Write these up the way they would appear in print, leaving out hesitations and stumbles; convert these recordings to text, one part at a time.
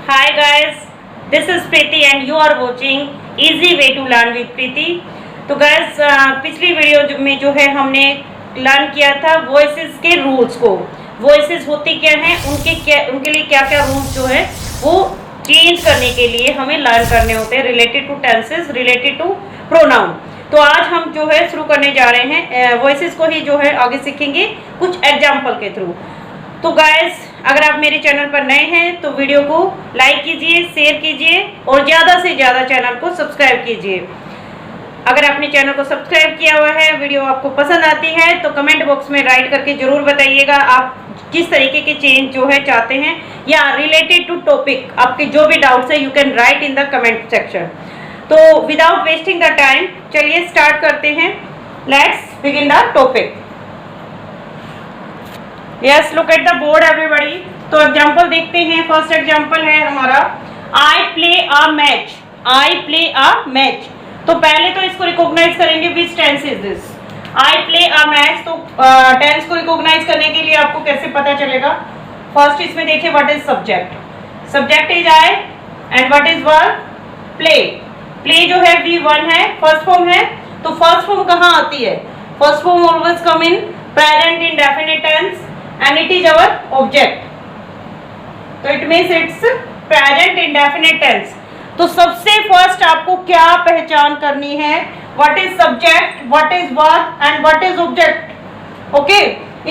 Hi guys, this is Preeti and you are watching Easy Way to Learn with Preeti. तो guys पिछली video में जो है हमने लर्न किया था वॉइसेस के रूल्स को। वॉइसेस होती क्या हैं, उनके लिए क्या क्या रूल्स जो है वो चेंज करने के लिए हमें लर्न करने होते हैं, related to tenses, related to pronoun. तो आज हम जो है शुरू करने जा रहे हैं वॉइसेस को ही जो है आगे सीखेंगे कुछ एग्जाम्पल के थ्रू। तो गाइस अगर आप मेरे चैनल पर नए हैं तो वीडियो को लाइक कीजिए, शेयर कीजिए और ज़्यादा से ज़्यादा चैनल को सब्सक्राइब कीजिए। अगर आपने चैनल को सब्सक्राइब किया हुआ है, वीडियो आपको पसंद आती है तो कमेंट बॉक्स में राइट करके ज़रूर बताइएगा आप किस तरीके के चेंज जो है चाहते हैं, या रिलेटेड टू टॉपिक आपके जो भी डाउट्स है you can write in the comment section. तो विदाउट वेस्टिंग द टाइम चलिए स्टार्ट करते हैं। Let's begin the topic. Yes, look at the board everybody. तो एग्जाम्पल देखते हैं। फर्स्ट एग्जाम्पल है हमारा I play a match. I play a match. तो पहले तो इसको रिकॉग्नाइज करेंगे which tense is this. I play a match. तो टेंस को रिकॉग्नाइज करने के लिए आपको कैसे पता चलेगा? फर्स्ट इसमें देखिए what is subject. Subject is I and what is verb? Play. Play जो है V1 है, फर्स्ट फॉर्म है। तो फर्स्ट फॉर्म कहाँ आती है? First form always come in present indefinite tense and it is our object. तो it means it's present indefinite tense. तो सबसे फर्स्ट आपको क्या पहचान करनी है? What is subject, what is verb and what is object. Okay,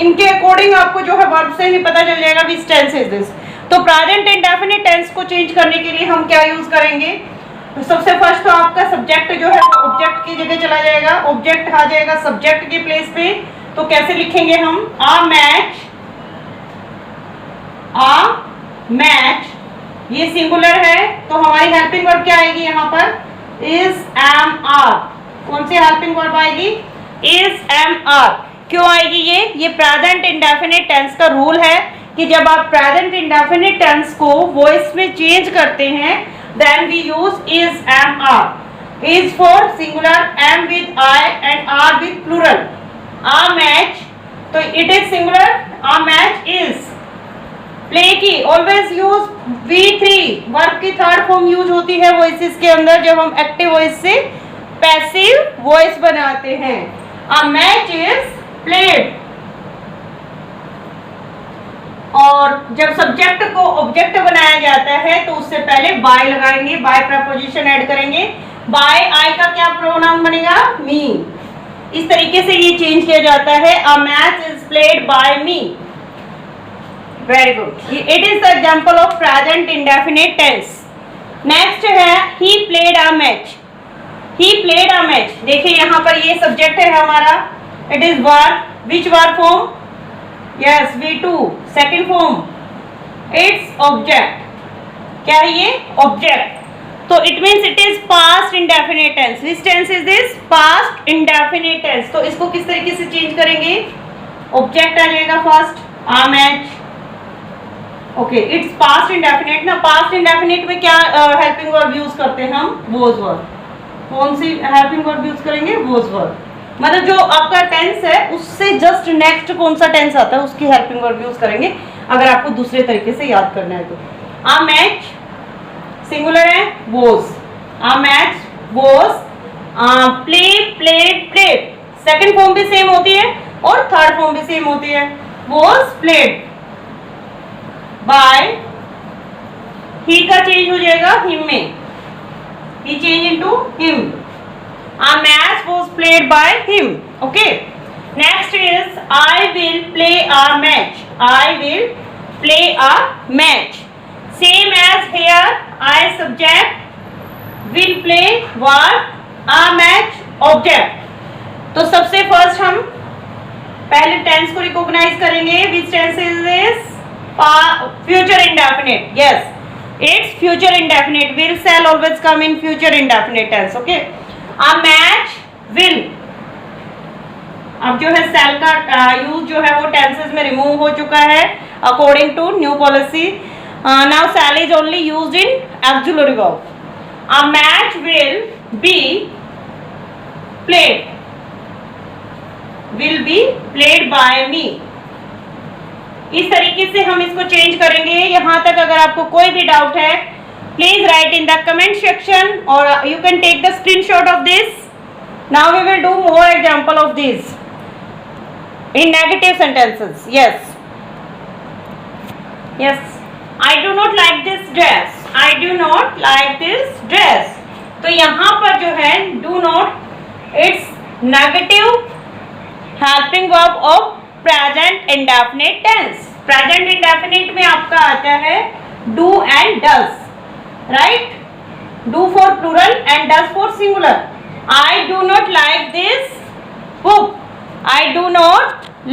इनके according आपको जो है वर्ब से ही पता चल जाएगा which tense is this. तो present indefinite tense को चेंज करने के लिए हम क्या यूज करेंगे? तो सबसे फर्स्ट तो आपका सब्जेक्ट जो है ऑब्जेक्ट की जगह चला जाएगा, ऑब्जेक्ट आ जाएगा सब्जेक्ट के प्लेस पे। तो कैसे लिखेंगे हम? आ मैच, आ मैच, ये सिंगुलर है तो हमारी हेल्पिंग वर्ब क्या आएगी यहाँ पर? Is am are. कौन सी हेल्पिंग वर्ब आएगी? Is am are. क्यों आएगी ये प्रेजेंट इंडेफिनिट टेंस का रूल है कि जब आप प्रेजेंट इंडेफिनिट टेंस को वॉइस में चेंज करते हैं then we use is am are. Is for singular, am with I and are with plural. A match तो it is singular, a match is. Play की ऑलवेज यूज V3, वर्ब की third form use होती है voices के अंदर जब हम active voice से पैसिव वॉइस बनाते हैं। A match is played. और जब सब्जेक्ट को ऑब्जेक्ट बनाया जाता है तो उससे पहले बाय लगाएंगे, बाय प्रपोजिशन ऐड करेंगे। बाय आई का क्या प्रोनाउन बनेगा? मी। इस तरीके से ये चेंज किया जाता है। A match is played by me. Very good. It is the example of present indefinite tense. Next है he played a match. He played a match. देखिए यहाँ पर ये सब्जेक्ट है हमारा, it is verb. Which verb form? Yes, V2 second form. It's object. क्या है ये? ऑब्जेक्ट। तो it means it is past indefinite tense. Which tense is this? Past indefinite tense. तो इसको किस तरीके से चेंज करेंगे? ऑब्जेक्ट आ जाएगा first, a match. Okay, it's past indefinite ना। पास्ट इंडेफिनिट में क्या हेल्पिंग वर्ब यूज करते हैं हम? Was verb. कौन सी हेल्पिंग वर्ब यूज करेंगे? Was verb. मतलब जो आपका टेंस है उससे जस्ट नेक्स्ट कौन सा टेंस आता है उसकी हेल्पिंग वर्ब यूज करेंगे अगर आपको दूसरे तरीके से याद करना है तो। आ मैच सिंगुलर है, was. A match was. Play played played. Second form भी सेम होती है और थर्ड फॉर्म भी सेम होती है। Was played by. ही का चेंज हो जाएगा हिम में, he change into him. A match was played by him. Okay. Next is I will play a match. I will play a match. Same as here, I subject will play verb a match object. तो सबसे first हम पहले tense को recognise करेंगे। Which tense is this? Future indefinite. Yes, it's future indefinite. Will shall always come in future indefinite tense. Okay. A match will। अब जो है cell का यूज जो है वो टेंसेस में रिमूव हो चुका है according to new policy. Now shall is only used in auxiliary verb. A match will be played, will be played by me. इस तरीके से हम इसको चेंज करेंगे। यहाँ तक अगर आपको कोई भी डाउट है, please write in the comment section और you can take the screenshot of this. Now we will do more example of this in negative sentences. Yes, I do not like this dress. I do not like this dress. तो यहाँ पर जो है do not, it's negative helping verb of present indefinite tense. Present indefinite में आपका आता है do and does, right? Do for plural and does for singular. I do not like this book. I do not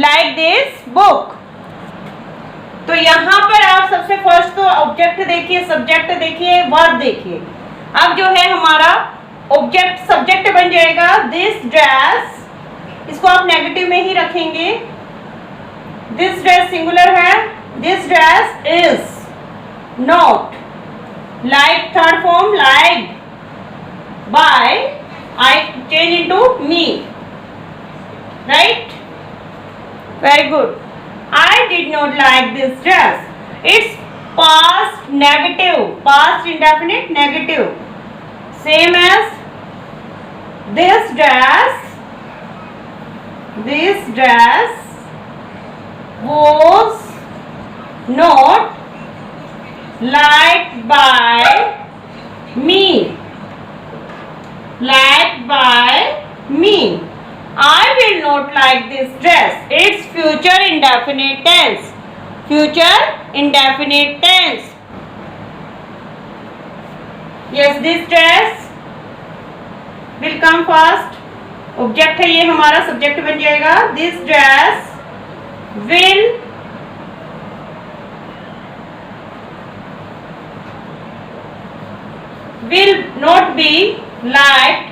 like this book. तो यहाँ पर आप सबसे first तो ऑब्जेक्ट देखिए, सब्जेक्ट देखिए, वर्ब देखिए। अब जो है हमारा ऑब्जेक्ट सब्जेक्ट बन जाएगा दिस ड्रेस, इसको आप नेगेटिव में ही रखेंगे। दिस ड्रेस सिंगुलर है, this dress is not, like third form like, by I change into me, right, very good. I did not like this dress. It's past negative, past indefinite negative. Same as this dress was not liked by me. Liked by me. I will not like this dress. It's future indefinite tense. Future indefinite tense. Yes, this dress will come first. Object है ये हमारा, subject बन जाएगा। This dress will not be liked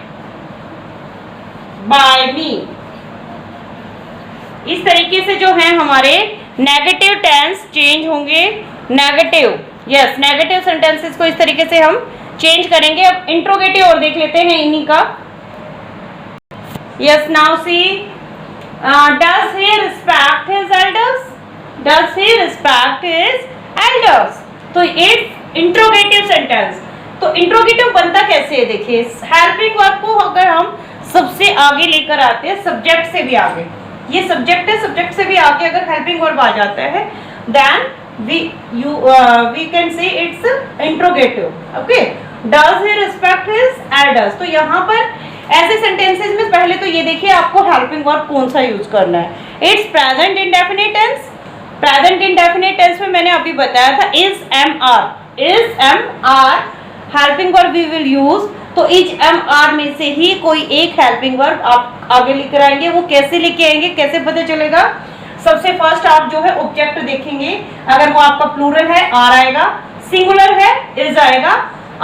by me. इस तरीके से जो है हमारे नेगेटिव टेंस चेंज होंगे। नेगेटिव, यस, नेगेटिव सेंटेंसेस को इस तरीके से हम चेंज करेंगे। अब इंट्रोगेटिव और देख लेते हैं इन्हीं का। Yes, now see, does he respect his elders? Does he respect his elders? तो इट्स इंट्रोगेटिव सेंटेंस। तो इंट्रोगेटिव बनता कैसे है, देखिए, हेल्पिंग वर्ब को अगर हम सबसे आगे लेकर आते हैं, सब्जेक्ट से भी आगे, ये सब्जेक्ट है, सब्जेक्ट से भी आगे अगर हेल्पिंग वर्ब आ जाता है, then we can say it's interrogative. Okay, does he respect his elders? तो यहाँ पर ऐसे सेंटेंसेस में पहले तो ये देखिए आपको हेल्पिंग वर्ब कौन सा यूज करना है। It's present indefinite tense. Present indefinite tense में मैंने अभी बताया था is am are helping verb we will use. तो इज एम आर में से ही कोई एक हेल्पिंग वर्ब आप आगे लेकर आएंगे। वो कैसे लेके आएंगे, कैसे पता चलेगा? सबसे फर्स्ट आप जो है ऑब्जेक्ट देखेंगे, अगर वो आपका प्लूरल है आर आएगा, सिंगुलर है इज आएगा,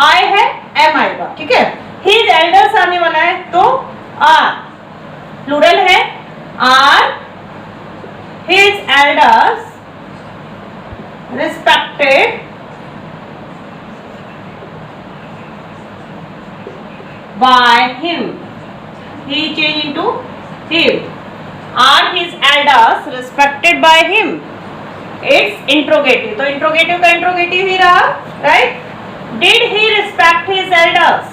आई है एम आएगा, ठीक है। हिज एल्डर्स आने वाला है तो आर, प्लूरल है are, his elders respected by him, he changed into him. Are his elders respected by him? It's interrogative, तो interrogative का interrogative ही रहा, right? Did he respect his elders?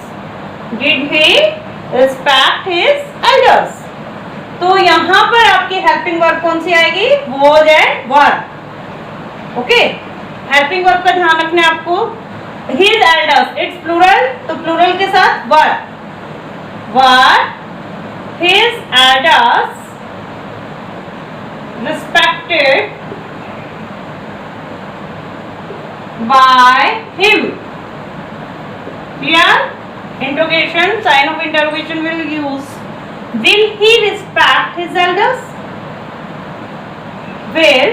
Did he respect his elders? तो यहाँ पर आपकी helping verb कौन सी आएगी? Was and were. Okay? helping verb का ध्यान रखना है आपको। His elders, it's plural, तो plural के साथ were his elders respected by him. Clear? Interrogation, sign of interrogation will use. Will he respect his elders? Will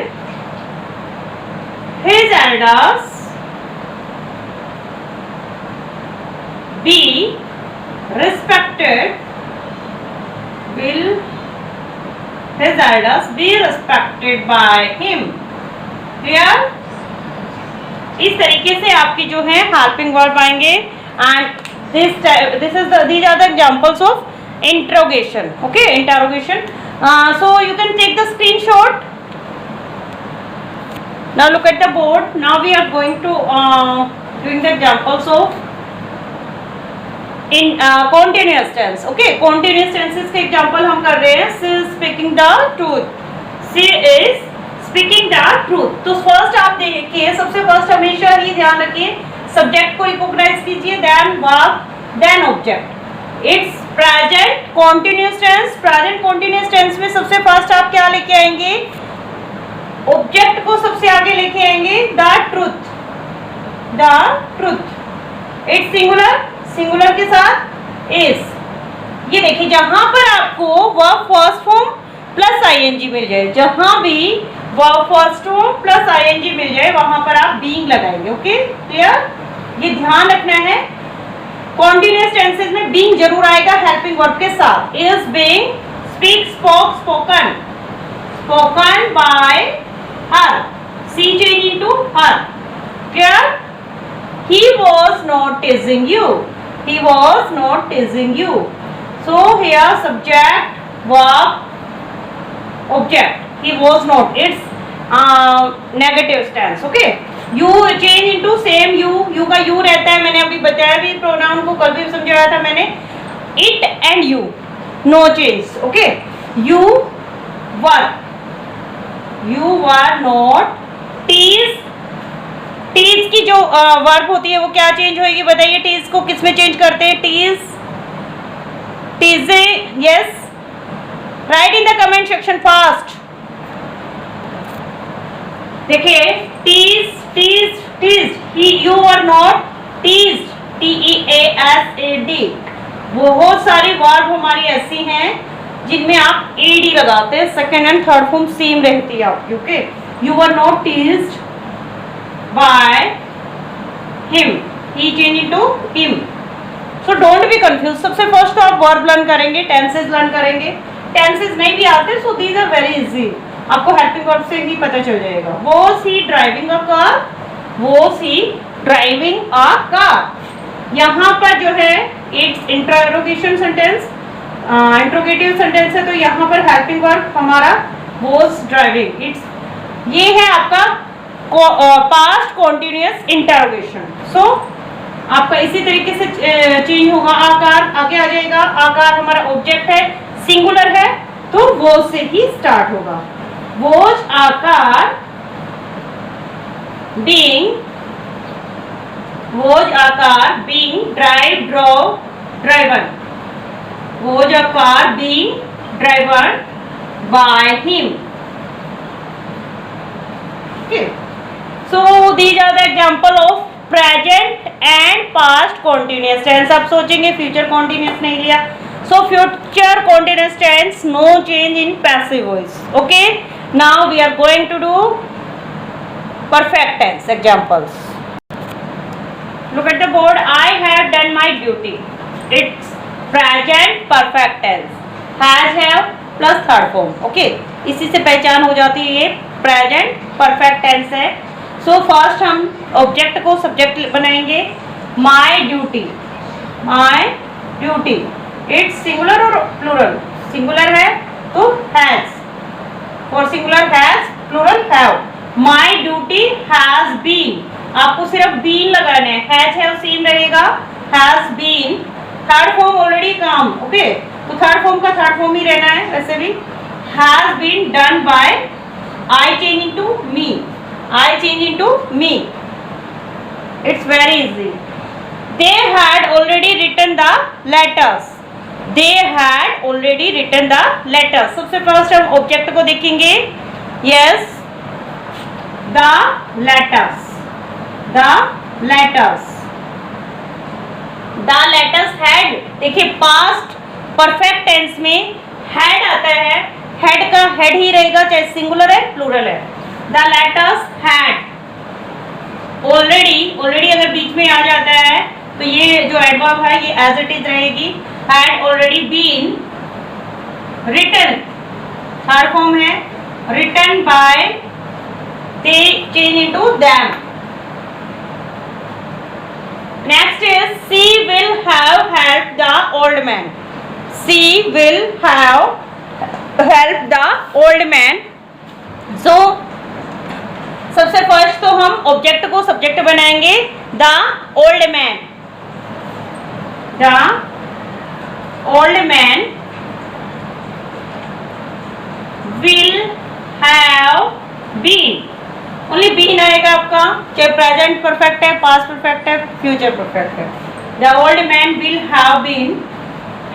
his elders be respected? Will his elders be respected by him? Clear? इस तरीके से आपकी जो है helping verb आएंगे and these are the examples of interrogation. Okay, interrogation. So you can take the screenshot. Now look at the board. Now we are going to doing the examples of in continuous tense. Okay, continuous tenses के example हम कर रहे हैं. She is speaking the truth. She is speaking the truth. तो first आप देखिए, सबसे first हमेशा ही ध्यान रखिए subject को recognize कीजिए, then verb, then object. It's present continuous tense. Present continuous tense में सबसे first आप क्या लेके आएंगे? Object को सबसे आगे लेके आएंगे the truth. The truth. It's singular. Singular के साथ is. ये देखिए जहां पर आपको verb first form plus ING मिल जाए, जहां भी verb first form plus ING मिल जाए वहां पर आप बीइंग लगाएंगे. Okay, clear? ये ध्यान रखना है. कॉन्टिन्यूअस टेंसेस में बीइंग जरूर आएगा हेल्पिंग वर्ब के साथ. Is, being, speak, spoke, spoken, spoken by her, she change into her. Clear? He was not teasing you. He was not teasing you. So here subject, verb, object. He was not. It's negative tense. Okay. You change into same you. You का you रहता है. मैंने अभी बताया भी pronoun को, कल भी समझाया था मैंने. It and you. No change. Okay. You were. You were not teased. Tease की जो वर्ब होती है वो क्या चेंज होगी बताइए. टीज को किस में चेंज करते हैं? Tease, teased. Yes, write in the comment section fast. देखिए tease, tease, tease. He, you are not tease, TEASAD. बहुत सारी वर्ब हमारी ऐसी हैं जिनमें आप AD लगाते हैं. Second and third form same रहती है आपकी. Okay, you are not teased by him, he changed into him. So don't be confused. सबसे फर्स्ट तो आप वर्ब लर्न करेंगे, टेंसेस लर्न करेंगे. टेंसेस नहीं भी आते, so these are very easy. आपको हेल्पिंग वर्ब से ही पता चल जाएगा. Was he driving a car? Was he driving a car? यहाँ पर जो है एक इंटरोगेशन सेंटेंस, इंट्रोगेटिव सेंटेंस है, तो यहाँ पर हेल्पिंग वर्ब हमारा was driving. इट्स ये है आपका पास्ट कॉन्टिन्यूअस इंटरोगेशन. सो आपका इसी तरीके से चेंज होगा. आकार आगे आ जाएगा. आकार हमारा ऑब्जेक्ट है, सिंगुलर है, तो वो से ही स्टार्ट होगा. वोज आकार बीइंग, वोज आकार being drive, drove, driven. Was आकार being driven by him. Okay, so these are the example of present and past continuous tense. आप सोचेंगे future continuous नहीं लिया. So future continuous tense, no change in passive voice. Okay, now we are going to do perfect tense examples. Look at the board. I have done my duty. It's present perfect tense. Has, have plus third form. Okay, इसी से पहचान हो जाती है ये present perfect tense है. So first हम object को सब्जेक्ट बनाएंगे. My duty, my duty. It's singular और प्लूरल? सिंगुलर है तो हैज, और singular has, plural have. My duty has been. आपको सिर्फ बीन लगाना है. हैज, हैव सेम रहेगा. Has been third form already काम. ओके, तो थर्ड फॉर्म का थर्ड फॉर्म ही रहना है वैसे भी. Has been done by, I change into me, I change into me. It's very easy. They had already written the letters. They had already written the letters. सबसे first हम object को देखेंगे. Yes, the letters. The letters. The letters had. देखिए past perfect tense में had आता है. Had का head ही रहेगा, चाहे सिंगुलर है प्लूरल है. The letters had. already अगर बीच में आ जाता है तो ये जो एडवर्ब है ये as it is रहेगी. had already been written, third form है. written by, they change into them. next is she will have helped the old man. She will have helped the old man. So सबसे first तो हम object को subject बनाएंगे। The old man, the old man will have been, only been आएगा आपका, चाहे present perfect है, past perfect है, फ्यूचर परफेक्ट है। The old man will have been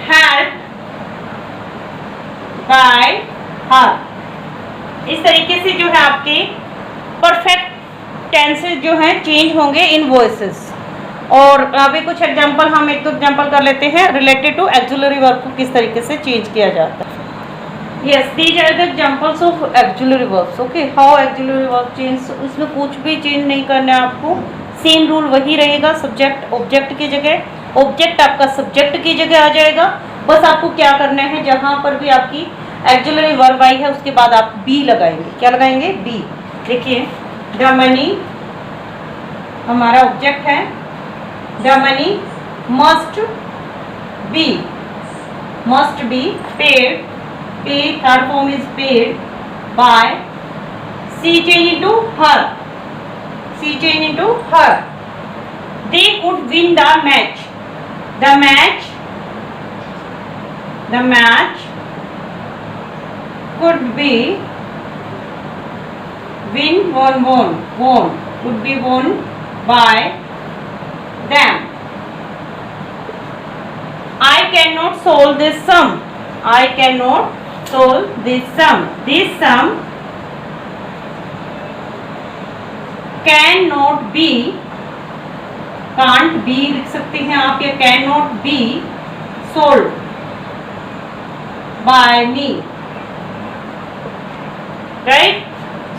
helped by her. इस तरीके से जो है आपके परफेक्ट टेंसेस जो हैं चेंज होंगे इन वॉइसेस। और अभी कुछ एग्जांपल, हम एक दो एग्जांपल कर लेते हैं रिलेटेड टू एक्सुलरी वर्ब को किस तरीके से चेंज किया जाता है। Yes, these are the examples of auxiliary verbs. Okay, how auxiliary verb change? इसमें कुछ भी चेंज नहीं करना है आपको, सेम रूल वही रहेगा। सब्जेक्ट ऑब्जेक्ट की जगह, ऑब्जेक्ट आपका सब्जेक्ट की जगह आ जाएगा। बस आपको क्या करना है, जहाँ पर भी आपकी auxiliary verb आई है उसके बाद आप बी लगाएंगे। क्या लगाएंगे? बी। देखिए, द मनी हमारा ऑब्जेक्ट है, the money must be paid, pay third form is paid by, she change into her, they could win the match, the match could be could be won by them, I cannot solve this sum, this sum cannot be, can't be लिख सकते हैं आप, या cannot be solved by me, right?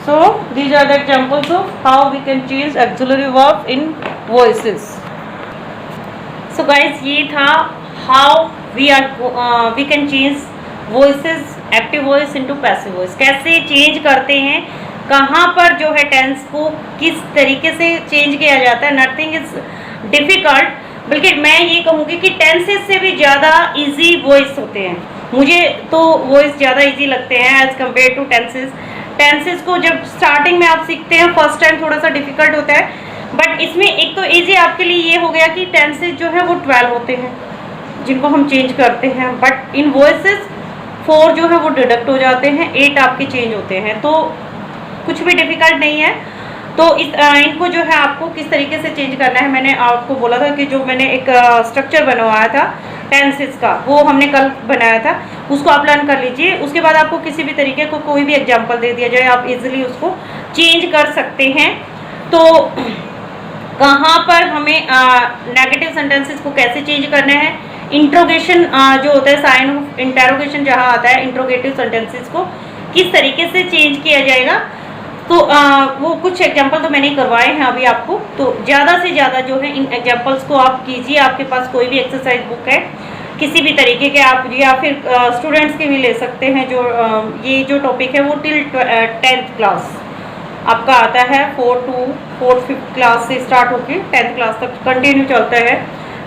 So these are the examples of how we can change auxiliary verb in voices. So guys, ये था how we can change voices, active voice into passive voice. कैसे change करते हैं, कहाँ पर जो है tense को किस तरीके से चेंज किया जाता है। नथिंग इज डिफिकल्ट, बल्कि मैं ये कहूँगी कि टेंसेस से भी ज़्यादा इजी वॉइस होते हैं। मुझे तो वॉइस ज़्यादा इजी लगते हैं as compare to tenses. Tenses को जब स्टार्टिंग में आप सीखते हैं फर्स्ट टाइम थोड़ा सा डिफिकल्ट होता है, बट इसमें एक तो ईजी आपके लिए ये हो गया कि टेंसेस जो है वो 12 होते हैं जिनको हम चेंज करते हैं, बट इन वॉइसेस 4 जो है वो डिडक्ट हो जाते हैं, 8 आपके चेंज होते हैं, तो कुछ भी डिफिकल्ट नहीं है। तो इनको जो है आपको किस तरीके से चेंज करना है, मैंने आपको बोला था कि जो मैंने एक स्ट्रक्चर बनवाया था टेंसेस का, वो हमने कल बनाया था, उसको आप लर्न कर लीजिए। उसके बाद आपको किसी भी तरीके को कोई भी एग्जांपल दे दिया जाए, आप इजीली उसको चेंज कर सकते हैं। तो कहाँ पर हमें नेगेटिव सेंटेंसेस को कैसे चेंज करना है, इंट्रोगेशन जो होता है, साइन ऑफ इंटेरोगेशन जहाँ आता है, इंट्रोगेटिव सेंटेंसेस को किस तरीके से चेंज किया जाएगा, तो वो कुछ एग्जांपल तो मैंने करवाए हैं अभी आपको। तो ज़्यादा से ज़्यादा जो है इन एग्जांपल्स को आप कीजिए। आपके पास कोई भी एक्सरसाइज बुक है किसी भी तरीके के, आप या फिर स्टूडेंट्स के भी ले सकते हैं। जो ये जो टॉपिक है वो टिल 10th क्लास आपका आता है, 4th 5th क्लास से स्टार्ट होकर 10th क्लास तक कंटिन्यू चलता है।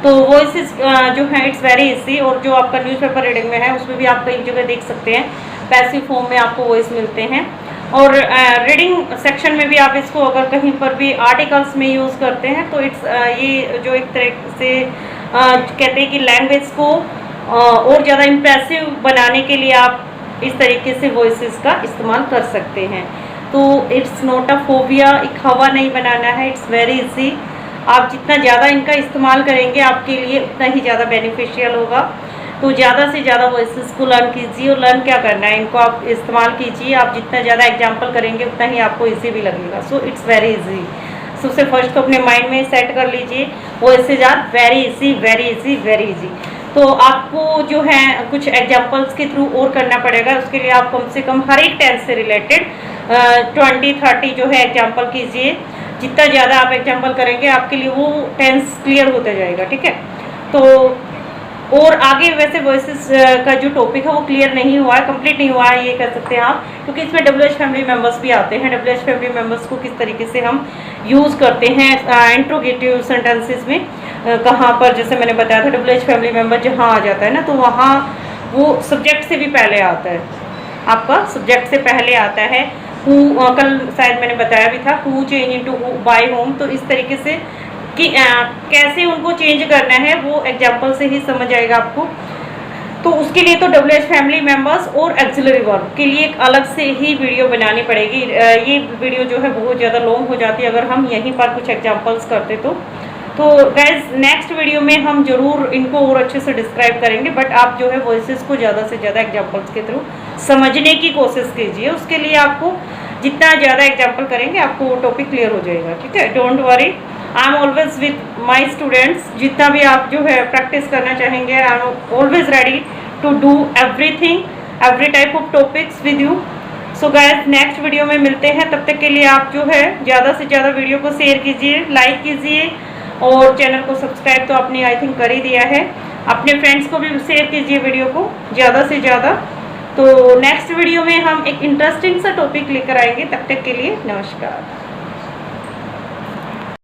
तो वॉइसेस जो है इट्स वेरी इजी, और जो आपका न्यूज़पेपर रीडिंग में है उसमें भी आप कई जगह देख सकते हैं, पैसिव फॉर्म में आपको वॉइस मिलते हैं। और रीडिंग सेक्शन में भी आप इसको अगर कहीं पर भी आर्टिकल्स में यूज़ करते हैं तो इट्स ये जो एक तरह से कहते हैं कि लैंग्वेज को और ज़्यादा इम्प्रेसिव बनाने के लिए आप इस तरीके से वॉइसेस का इस्तेमाल कर सकते हैं। तो इट्स नॉट अ फोबिया, एक हवा नहीं बनाना है, इट्स वेरी इजी। आप जितना ज़्यादा इनका इस्तेमाल करेंगे आपके लिए उतना ही ज़्यादा बेनिफिशियल होगा। तो ज़्यादा से ज़्यादा वॉइसेस को लर्न कीजिए, और लर्न क्या करना है, इनको आप इस्तेमाल कीजिए। आप जितना ज़्यादा एग्जांपल करेंगे उतना ही आपको इजी भी लगेगा। So it's very easy. सबसे फर्स्ट तो अपने माइंड में सेट कर लीजिए, voices are very easy, very easy, very easy. तो आपको जो है कुछ एग्जाम्पल्स के थ्रू और करना पड़ेगा। उसके लिए आप कम से कम हर एक टेंस से रिलेटेड 20-30 जो है एग्जाम्पल कीजिए। जितना ज़्यादा आप एग्जाम्पल करेंगे आपके लिए वो टेंस क्लियर होता जाएगा, ठीक है। तो और आगे वैसे वॉइसेस का जो टॉपिक है वो क्लियर नहीं हुआ है, कंप्लीट नहीं हुआ है ये कह सकते हैं आप, क्योंकि इसमें WH फैमिली मेंबर्स भी आते हैं। WH फैमिली मेंबर्स को किस तरीके से हम यूज़ करते हैं इंट्रोगेटिव सेंटेंसेस में, कहाँ पर जैसे मैंने बताया था WH फैमिली मेंबर जहाँ आ जाता है ना, तो वहाँ वो सब्जेक्ट से भी पहले आता है, आपका सब्जेक्ट से पहले आता है। कल शायद मैंने बताया भी था, who change into bye home. तो इस तरीके से कि कैसे उनको चेंज करना है वो एग्जाम्पल से ही समझ आएगा आपको। तो उसके लिए तो WH फैमिली मेंबर्स और एक्सिलरी वर्ब के लिए एक अलग से ही वीडियो बनानी पड़ेगी। ये वीडियो जो है बहुत ज़्यादा लॉन्ग हो जाती है अगर हम यहीं पर कुछ एग्जांपल्स करते तो गाइज नेक्स्ट वीडियो में हम जरूर इनको और अच्छे से डिस्क्राइब करेंगे, बट आप जो है वॉइसेस को ज़्यादा से ज़्यादा एग्जांपल्स के थ्रू समझने की कोशिश कीजिए। उसके लिए आपको जितना ज़्यादा एग्जाम्पल करेंगे आपको वो टॉपिक क्लियर हो जाएगा, ठीक है। Don't worry, I am always with my students. जितना भी आप जो है प्रैक्टिस करना चाहेंगे, I am always ready to do everything, every type of topics with you. So guys next video में मिलते हैं, तब तक के लिए आप जो है ज़्यादा से ज़्यादा वीडियो को शेयर कीजिए, लाइक कीजिए और चैनल को सब्सक्राइब तो आपने आई थिंक कर ही दिया है। अपने फ्रेंड्स को भी शेयर कीजिए वीडियो को ज़्यादा से ज़्यादा। तो नेक्स्ट वीडियो में हम एक इंटरेस्टिंग सा टॉपिक लेकर आएंगे, तब तक के लिए नमस्कार।